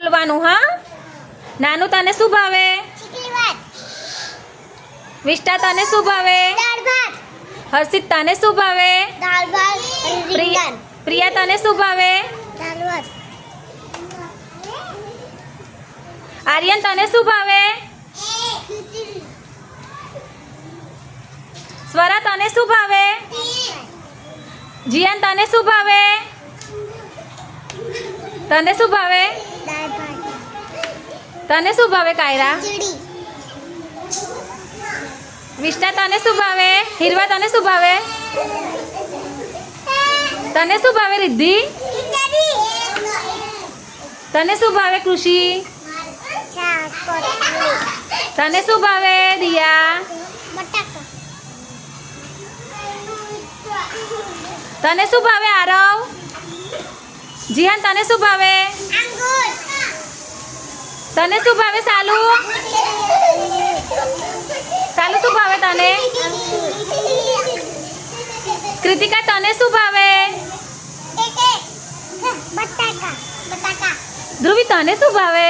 બોલવાનું હા નાનું તને શું ભાવે વિષ્ટા તને શું ભાવે હર્ષિત તને શું ભાવે પ્રિયા તને શું ભાવે આર્યન તને શું ભાવે સ્વરા તને શું ભાવે જીયાન તને શું ભાવે તને શું ભાવે તને શું ભાવે કાયરા વિષ્ટા તને શું ભાવે હિરવા તને શું ભાવે તને શું ભાવે રિદ્ધિ તને શું ભાવે કૃષિ તને શું ભાવે દિયા તને શું ભાવે આરવ જીહાન તને શું ભાવે તને શું ભાવે સાલુ સાલુ શું ભાવે તને કૃતિકા તને શું ભાવે ધ્રુવી તને શું ભાવે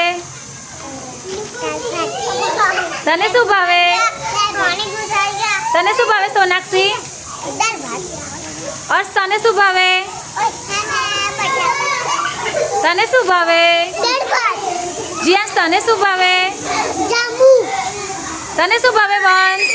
તને શું ભાવે તને શું ભાવે સોનાક્ષી અર્શ તને શું ભાવે તને શું ભાવે જીયાસ તને શું ભાવે તને શું ભાવે વંશ